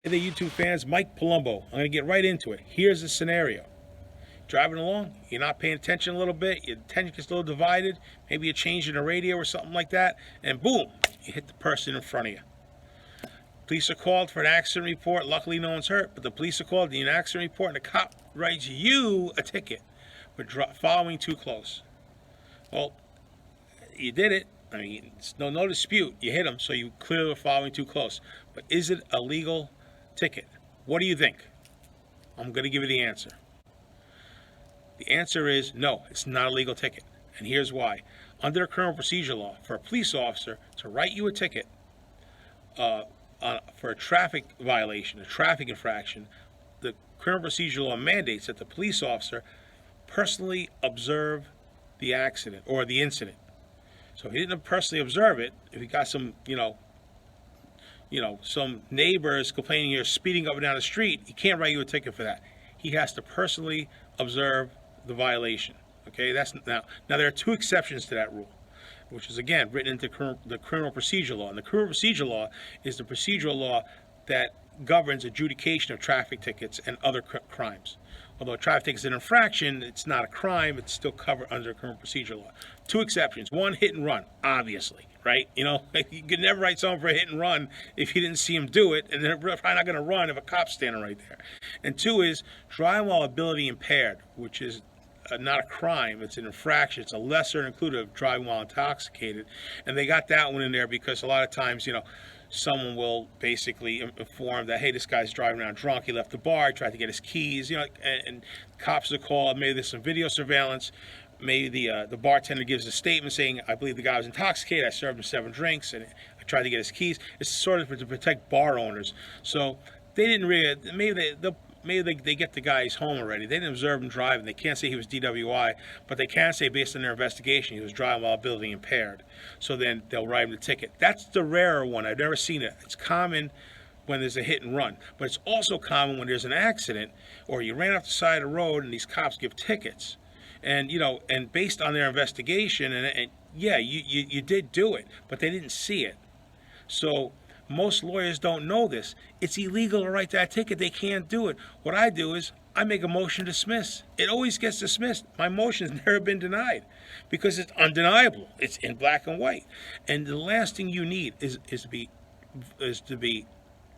Hey there, YouTube fans. Mike Palumbo. I'm going to get right into it. Here's the scenario. Driving along, you're not paying attention a little bit, your attention gets a little divided, maybe you're changing the radio or something like that, and boom, you hit the person in front of you. Police are called for an accident report. Luckily, no one's hurt, but the police are called, need an accident report, and the cop writes you a ticket for following too close. Well, you did it. I mean, it's no dispute. You hit him, so you clearly were following too close. But is it a legal ticket? What do you think? I'm going to give you the answer. The answer is no, it's not a legal ticket. And here's why. Under criminal procedure law, for a police officer to write you a ticket for a traffic violation, a traffic infraction, the criminal procedure law mandates that the police officer personally observe the accident or the incident. So if he didn't personally observe it, if he got some, some neighbors complaining you're speeding up and down the street, he can't write you a ticket for that. He has to personally observe the violation. Okay, that's now there are two exceptions to that rule, which is again written into the criminal procedure law. And the criminal procedure law is the procedural law that governs adjudication of traffic tickets and other crimes. Although a traffic ticket is an infraction, it's not a crime, it's still covered under criminal procedure law. Two exceptions. One, hit and run, obviously, right? You could never write someone for a hit and run if you didn't see him do it, and they're probably not going to run if a cop's standing right there. And two is driving while ability impaired, which is not a crime, it's an infraction. It's a lesser included of driving while intoxicated. And they got that one in there because a lot of times, someone will basically inform that, hey, this guy's driving around drunk, he left the bar, he tried to get his keys, and cops are called, maybe there's some video surveillance, maybe the bartender gives a statement saying, I believe the guy was intoxicated, I served him 7 drinks, and I tried to get his keys. It's sort of to protect bar owners. So they didn't really, maybe they get the guys home already. They didn't observe him driving. They can't say he was DWI, but they can say based on their investigation he was driving while ability impaired. So then they'll write him the ticket. That's the rarer one. I've never seen it. It's common when there's a hit and run, but it's also common when there's an accident or you ran off the side of the road and these cops give tickets. And and based on their investigation, and yeah, you did do it, but they didn't see it. So most lawyers don't know this. It's illegal to write that ticket. They can't do it. What I do is I make a motion to dismiss. It always gets dismissed. My motion has never been denied because it's undeniable. It's in black and white. And the last thing you need is to be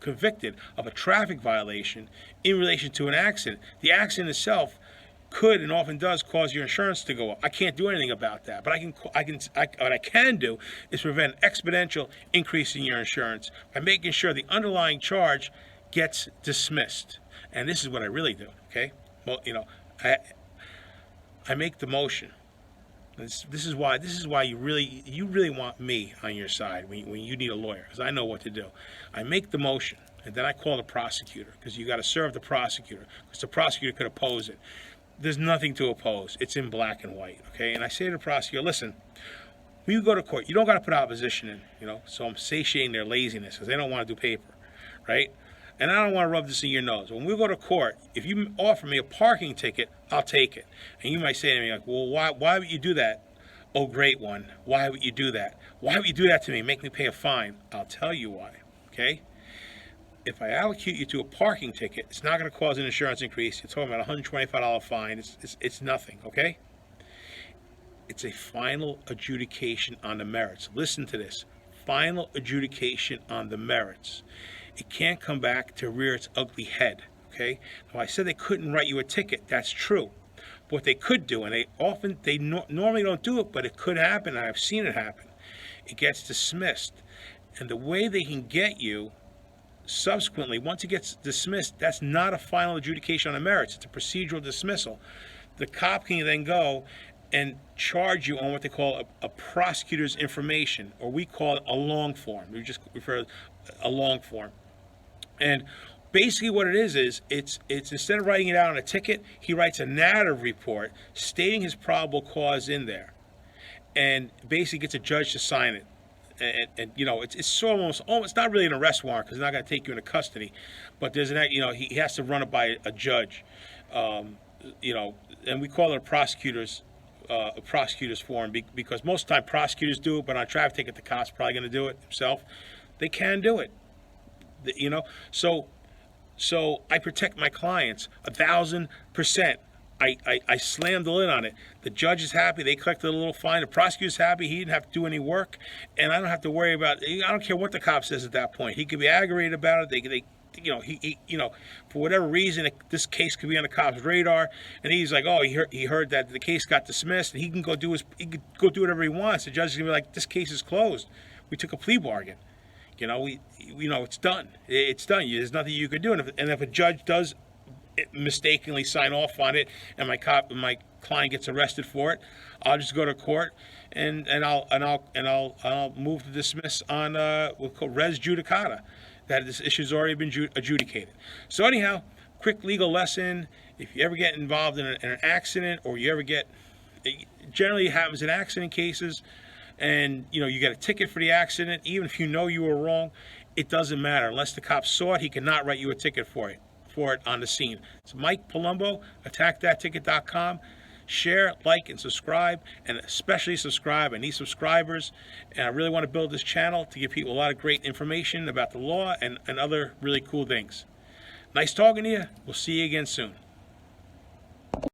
convicted of a traffic violation in relation to an accident. The accident itself could and often does cause your insurance to go up. I can't do anything about that, but what I can do is prevent an exponential increase in your insurance by making sure the underlying charge gets dismissed. And this is what I really do. Okay, well, I make the motion. This is why you really want me on your side when you need a lawyer, because I know what to do. I make the motion, and then I call the prosecutor, because you got to serve the prosecutor, because the prosecutor could oppose it. There's nothing to oppose. It's in black and white, okay? And I say to the prosecutor, listen, when you go to court, you don't got to put opposition in, so I'm satiating their laziness because they don't want to do paper, right? And I don't want to rub this in your nose. When we go to court, if you offer me a parking ticket, I'll take it. And you might say to me, like, well, why would you do that? Oh, great one. Why would you do that? Why would you do that to me? Make me pay a fine. I'll tell you why, okay? If I allocate you to a parking ticket, it's not going to cause an insurance increase. You're talking about a $125 fine. It's nothing, okay? It's a final adjudication on the merits. Listen to this. Final adjudication on the merits. It can't come back to rear its ugly head, okay? Now, I said they couldn't write you a ticket. That's true. But what they could do, and they normally don't do it, but it could happen, and I've seen it happen. It gets dismissed. And the way they can get you subsequently, once it gets dismissed, that's not a final adjudication on the merits. It's a procedural dismissal. The cop can then go and charge you on what they call a prosecutor's information, or we call it a long form. We just refer to a long form. And basically what it is it's instead of writing it out on a ticket, he writes a narrative report stating his probable cause in there, and basically gets a judge to sign it. And it's almost it's not really an arrest warrant because it's not going to take you into custody, but there's he has to run it by a judge, and we call it a prosecutor's form because most of the time prosecutors do it, but on a traffic ticket the cop's probably going to do it himself. They can do it, so So I protect my clients 1,000%. I slammed the lid on it. The judge is happy. They collected a little fine. The prosecutor's happy. He didn't have to do any work, and I don't have to worry about. I don't care what the cop says at that point. He could be aggravated about it. They he for whatever reason, this case could be on the cop's radar, and he's like, oh, he heard that the case got dismissed, and he can go do whatever he wants. The judge is gonna be like, this case is closed. We took a plea bargain. It's done. It's done. There's nothing you could do. And if a judge does mistakenly sign off on it, and my client gets arrested for it, I'll just go to court and I'll move to dismiss on what's called res judicata, that this issue's already been adjudicated. So anyhow, quick legal lesson: if you ever get involved in an accident, or you ever generally it happens in accident cases, and you get a ticket for the accident, even if you know you were wrong, it doesn't matter. Unless the cop saw it, he cannot write you a ticket for it on the scene. It's Mike Palumbo, AttackThatTicket.com. Share, like, and subscribe, and especially subscribe. I need subscribers, and I really want to build this channel to give people a lot of great information about the law and other really cool things. Nice talking to you. We'll see you again soon.